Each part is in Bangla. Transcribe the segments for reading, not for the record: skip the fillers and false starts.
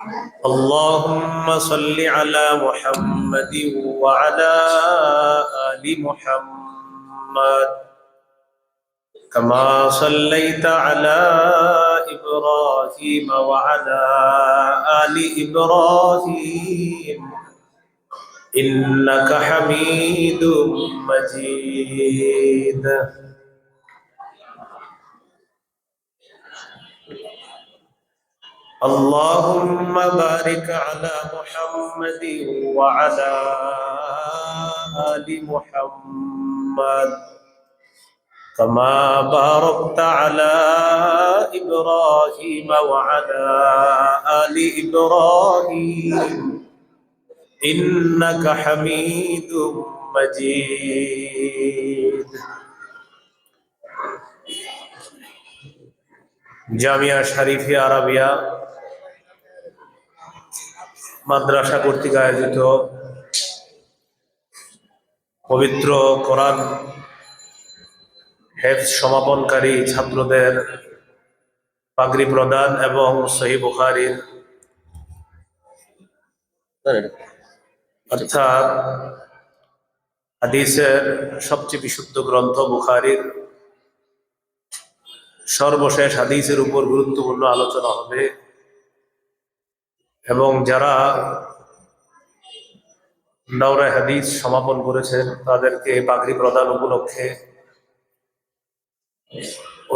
اللهم صل على محمد وعلى آل محمد كما صليت على إبراهيم وعلى آل إبراهيم إنك حميد مجيد. اللهم بارك على محمد وعلى آل محمد كما باركت على إبراهيم وعلى آل إبراهيم إنك حميد مجيد. জামিয়া শরীফিয়া আরাবিয়া মাদ্রাসা কর্তৃক আয়োজিত পবিত্র কোরআন হেফজ সমাপনকারী ছাত্রদের পাগড়ি প্রদান এবং সহিহ বুখারীর অর্থাৎ হাদিসের সবচেয়ে বিশুদ্ধ গ্রন্থ বুখারীর সর্বশেষ হাদিসের উপর গুরুত্বপূর্ণ আলোচনা হবে এবং যারা দাওরা হাদিস সমাপন করেছেন তাদেরকে পাগড়ি প্রদান উপলক্ষে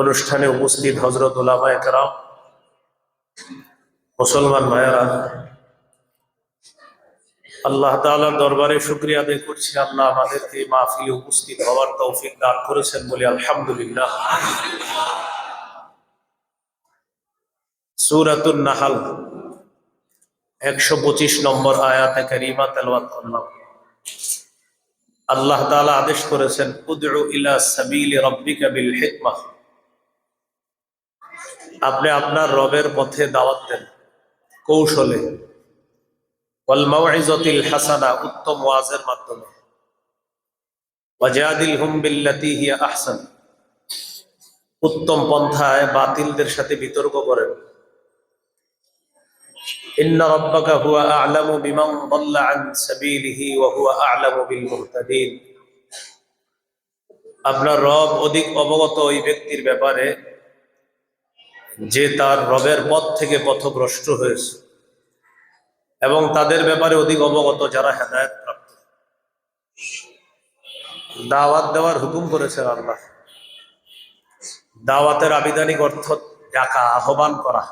অনুষ্ঠানে উপস্থিত হযরত উলামায়ে কেরাম, মুসলমান ভাইয়েরা, আল্লাহ তাআলার দরবারে শুকরিয়া আদায় করছি। আল্লাহ আমাদেরকে মাহফিলে উপস্থিত হওয়ার তৌফিক দান করেছেন বলে আলহামদুলিল্লাহ। সূরাতুন নাহল 125 নম্বর আয়াতে কারিমা তেলাওয়াত করলাম। আল্লাহ তাআলা আদেশ করেছেন, উদউ ইলা সাবিলি রাব্বিকা বিল হিকমাহ, আপনি আপনার রবের পথে দাওয়াত দেন কৌশলে, ওয়াল মাউইযাতিল হাসানা, উত্তম ওয়াজের মাধ্যমে, ওয়াজাদিলহুম বিল্লাতী হিয়া আহসান, উত্তম পন্থায় বাতিলদের সাথে বিতর্ক করেন। ইন্না রাব্বাকা হুয়া আ'লামু বিমান দাল্লা আন সাবিলিহি ওয়া হুয়া আ'লামু বিল মুহতাদিন, আপনার রব অধিক অবগত ওই ব্যক্তির ব্যাপারে যে তার রবের পথ থেকে পথভ্রষ্ট হয়েছে, এবং তাদের ব্যাপারে অধিক অবগত যারা হেদায়েত প্রাপ্ত। দাওয়াত দেওয়ার হুকুম করেছেন আল্লাহ। দাওয়াতের আবিধানিক অর্থ ডাকা, আহ্বান করা।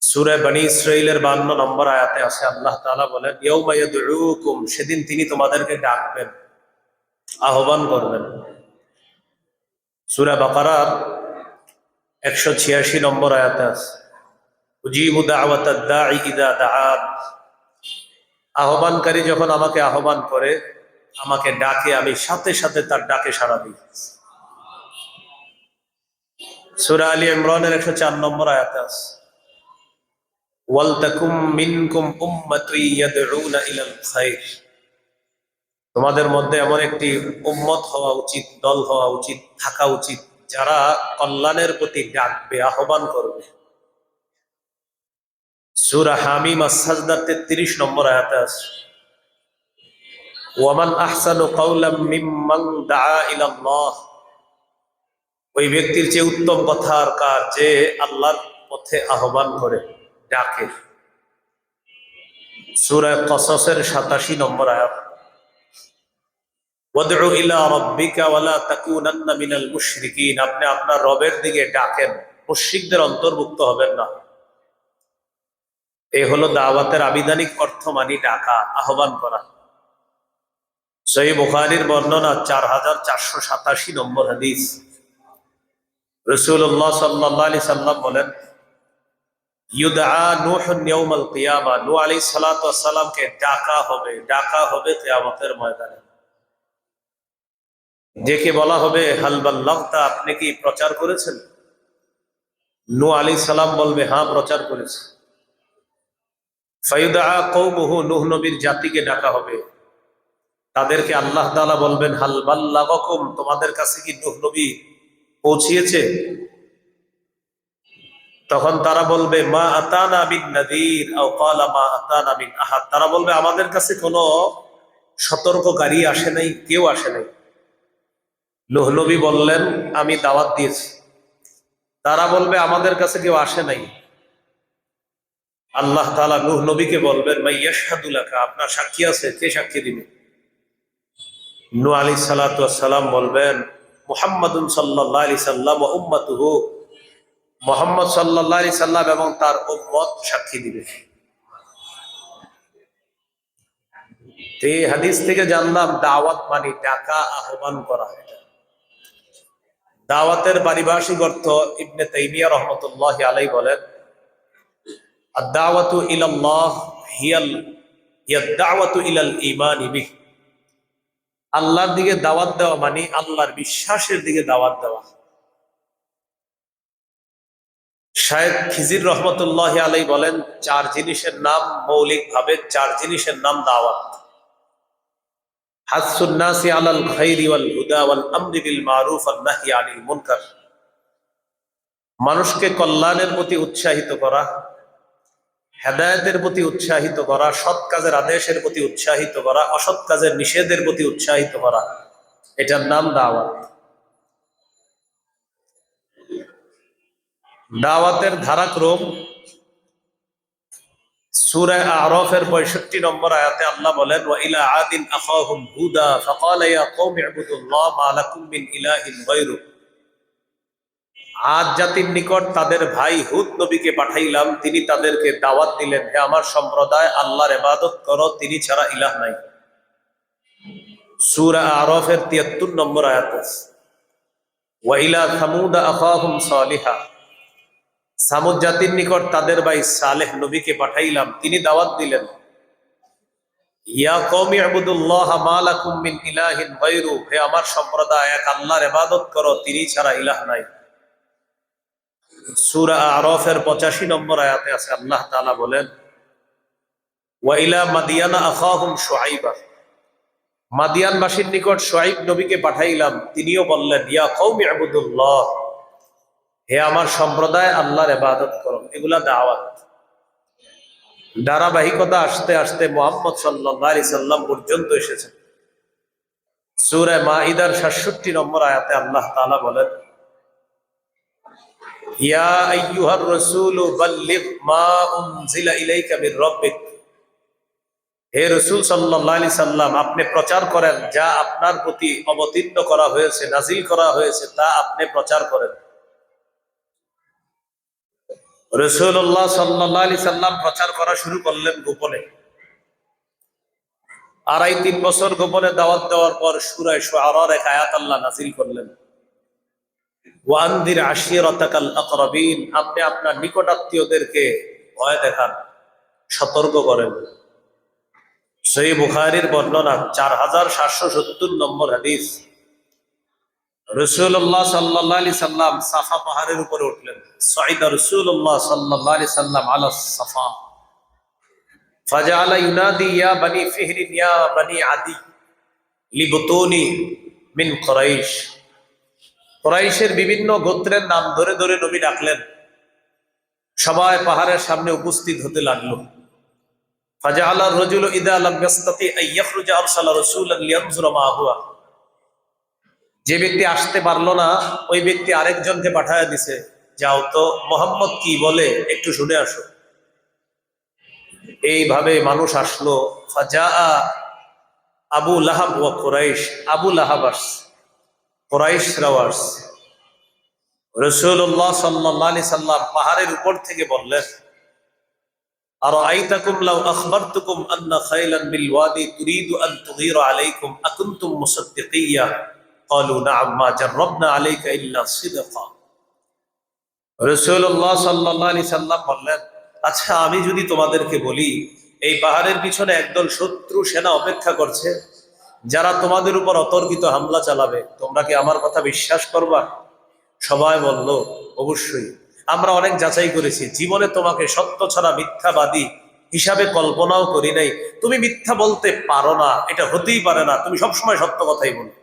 সূরা বনী ইসরাঈলের 52 নম্বর আয়াতে আছে, আল্লাহ তাআলা বলেন, ইয়াউমা ইয়াদউকুম, সেদিন তিনি তোমাদেরকে ডাকবেন, আহ্বান করবেন। সূরা বাকারার 186 নম্বর আয়াতে আছে, উজিবু দাওয়াতাদ দাঈ ইযা দাআন, আহ্বানকারী যখন আমাকে আহ্বান করে, আমাকে ডাকে, আমি সাথে সাথে তার ডাকে সাড়া দিই। সূরা আলী ইমরানের 104 নম্বর আয়াতে আছে, ওয়ালতাকুম মিনকুম উম্মাতুন ইয়াদউনা ইলাল খায়র, তোমাদের মধ্যে এমন একটি উম্মত হওয়া উচিত, দল হওয়া উচিত, থাকা উচিত, যারা কল্যাণের প্রতি ডাকবে, আহ্বান করবে। সূরা হামিম আস-সাজদা 33 নম্বর আয়াতে আছে, ওয়ামান আহসানু কাওলাম মিম্মান দাআ ইলাল্লাহ, ওই ব্যক্তির চেয়ে উত্তম কথা আর কার, যে আল্লাহর পথে আহ্বান করে, ডাকে। সূরা কসসের 87 নম্বর আয়াত, ওয়াদউ ইলা রাব্বিকা ওয়ালা তাকুনান্না মিনাল মুশরিকিন, আপনি আপনার রবের দিকে ডাকেন, মুশরিকদের অন্তর্ভুক্ত হবেন না। এই হলো দাওয়াতের আবিধানিক অর্থ, মানে ডাকা, আহ্বান করা। সহিহ বুখারীর বর্ণনা 4487 নম্বর হাদিস, রাসূলুল্লাহ সাল্লাল্লাহু আলাইহি সাল্লাম বলেন, ইউদআ নূহুন ইয়াউমাল কিয়ামা, নূহ আলাইহিস সালাতু ওয়াস সালামকে ডাকা হবে, ডাকা হবে কিয়ামতের ময়দানে। ডেকে বলা হবে, হাল বাল্লাগতা, আপনি কি প্রচার করেছেন? নূহ আলাইহিস সালাম বলবে, হ্যাঁ প্রচার করেছি। ফায়ুদআ কওমুহু, নূহ নবীর জাতিকে ডাকা হবে, তাদেরকে আল্লাহ তাআলা বলবেন, হাল বাল্লাগাকুম, তোমাদের কাছে কি নূহ নবী পৌঁছিয়েছে? তখন তারা বলবে মা আতানা বিন নাযীর আও ক্বালা মা আতানা বিন আহাদ, তারা বলবে আমাদের কাছে কোনো সতর্ককারী আসে নাই, কেউ আসে নাই। নূহ নবী বললেন আমি দাওয়াত দিয়েছি। তারা বলবে আমাদের কাছে কেউ আসে নাই। আল্লাহ তাআলা নূহ নবীকে বলবেন মান ইয়াশহাদু লাকা, আপনার সাক্ষী আছে, কে সাক্ষী দিবে? নূহ আলাইহিস সালাতু ওয়াস সালাম বলবেন মুহাম্মাদুন সাল্লাল্লাহু আলাইহি সাল্লাম ওয়া উম্মাতুহু, মুহাম্মদ সাল্লাল্লাহু আলাইহি সাল্লাম এবং তার উম্মত সাক্ষী দিবে। এই হাদিস থেকে জানলাম দাওয়াত মানে ডাকা, আহ্বান করা। দাওয়াতের পারিভাষিক অর্থ ইবনে তাইমিয়া রাহমাতুল্লাহি আলাইহি বলেন আদ-দাওয়াতু ইলাল্লাহ হিয়াল দাওয়াতু ইলাল ঈমানি বিহ, আল্লাহর দিকে দাওয়াত দেওয়া মানে আল্লাহর বিশ্বাসের দিকে দাওয়াত দেওয়া। শায়েখ খিজির রহমতুল্লাহি আলাইহি বলেন চার জিনিসের নাম, মৌলিকভাবে চার জিনিসের নাম দাওয়াত। হাসসুন নাসি আলাল খাইরি ওয়াল হুদা ওয়াল আমরি বিল মারুফ ওয়ান নাহyi আনিল মুনকার, মানুষকে কল্যাণের প্রতি উৎসাহিত করা, হেদায়েতের প্রতি উৎসাহিত করা, সৎ কাজের আদেশের প্রতি উৎসাহিত করা, অসৎ কাজের নিষেধের প্রতি উৎসাহিত করা, এটার নাম দাওয়াত। দাওয়াতের ধারাক্রম সূরা আ'রাফের 65 নম্বর আয়াতে আল্লাহ বলেন ওয়া ইলা আদিন আখাহুম হুদা ফাকালা ইয়া কওমি ইবুদুল্লাহ মা লাকুম মিন ইলাহিন গায়রু, আদ জাতির নিকট তাদের ভাই হুদ নবীকে পাঠাইলাম, তিনি তাদেরকে দাওয়াত দিলেন হে আমার সম্প্রদায়, আল্লাহর ইবাদত করো, তিনি ছাড়া ইলাহ নাই। সূরা আ'রাফের 73 নম্বর আয়াত। ওয়া ইলা সামুদ আখাহুম সালিহা, সামুদ জাতির নিকট তাদের ভাই সালেহ নবীকে পাঠাইলাম, তিনি দাওয়াত দিলেন ইয়া কওমি ইবুদুল্লাহ মা লাকুম মিন ইলাহিন গায়রু, হে আমার সম্প্রদায় এক আল্লাহর ইবাদত করো, তিনি ছাড়া ইলাহ নাই। সূরা আ'রাফের 85 নম্বর আয়াতে আছে আল্লাহ তাআলা বলেন ওয়া ইলা মাদিয়ানা আখাহুম শুআইবা, মাদিয়ানবাসীর নিকট শুআইব নবীকে পাঠাইলাম, তিনিও বললেন ইয়া কওমি ইবুদুল্লাহ, হে আমার সম্প্রদায় আল্লাহর ইবাদত করো। এগুলা দাওয়াত। ধারাবাহিকতা আসতে আসতে মুহাম্মদ সাল্লাল্লাহু আলাইহি সাল্লাম পর্যন্ত এসেছে। সূরা মাঈদার 67 নম্বর আয়াতে আল্লাহ তাআলা বলেন ইয়া আইয়ুহার রাসূলু বাল্লিগ মা উনজিলা ইলাইকা মির রাব্বিক, হে রাসূল সাল্লাল্লাহু আলাইহি সাল্লাম আপনি প্রচার করেন যা আপনার প্রতি অবতীর্ণ করা হয়েছে, নাজিল করা হয়েছে, তা আপনি প্রচার করেন। রাসূলুল্লাহ সাল্লাল্লাহু আলাইহি সাল্লাম প্রচার করা শুরু করলেন গোপনে। 2.5-3 বছর গোপনে দাওয়াত দেওয়ার পর সূরা শুআরার এক আয়াত আল্লাহ নাযিল করলেন ওয়া আনদির আশিরাতাকাল আকরাবিন, আপনি আপনার নিকটাত্মীয়দেরকে ভয় দেখান, সতর্ক করেন। সহিহ বুখারীর বর্ণনা 4770 নম্বর হাদিস। রাসূলুল্লাহ সাল্লাল্লাহু আলাইহি সাল্লাম সাফা পাহাড়ের উপরে উঠলেন। সাইদা রাসূলুল্লাহ সাল্লাল্লাহু আলাইহি সাল্লাম আলা সাফা ফাজাআলা ইউনাদি ইয়া বনি ফিহর ইয়া বনি আদি লিবতুনি মিন কুরাইশ, কুরাইশের বিভিন্ন গোত্রের নাম ধরে ধরে নবী ডাকলেন। সবাই পাহাড়ের সামনে উপস্থিত হতে লাগলো। ফাজাআলা রাজুলু ইযা লাম ইয়াস্তাতি আন ইয়াখরুজা আরসালা রাসূলান লিয়ানজুরা মা হুয়া, যে ব্যক্তি আসতে পারলো না ওই ব্যক্তি আরেকজনকে পাঠায় দিছে, যাও তো মুহাম্মদ কি বলে একটু শুনে আসো। এইভাবে মানুষ আসলো। ফাজাআ আবু লাহাব ওয়া কুরাইশ, আবু লাহাব আসছে, কুরাইশরাও আসছে। রাসূলুল্লাহ সাল্লাল্লাহু আলাইহি সাল্লাম পাহাড়ের উপর থেকে বললেন আরাআইতাকুম লাউ আখবারতুকুম আন্না খাইলান বিল ওয়াদি তুরিদু আন তুগীরা আলাইকুম আকুনতুম মুসাদ্দিকিয়া ক্বালু না'আম মা জাররাবনা আলাইকা ইল্লা সিদকা। রাসূলুল্লাহ সাল্লাল্লাহু আলাইহি সাল্লাম বললেন আচ্ছা আমি যদি তোমাদেরকে বলি এই পাহাড়ের পিছনে একদল শত্রু সেনা অপেক্ষা করছে যারা তোমাদের উপর অতর্কিত হামলা চালাবে, তোমরা কি আমার কথা বিশ্বাস করবা? সবাই বলল অবশ্যই, আমরা অনেক যাচাই করেছি, জীবনে তোমাকে সত্য ছাড়া মিথ্যাবাদী হিসাবে কল্পনাও করি নাই, তুমি মিথ্যা বলতে পারো না, এটা হতেই পারে না, তুমি সবসময় সত্য কথাই বলো।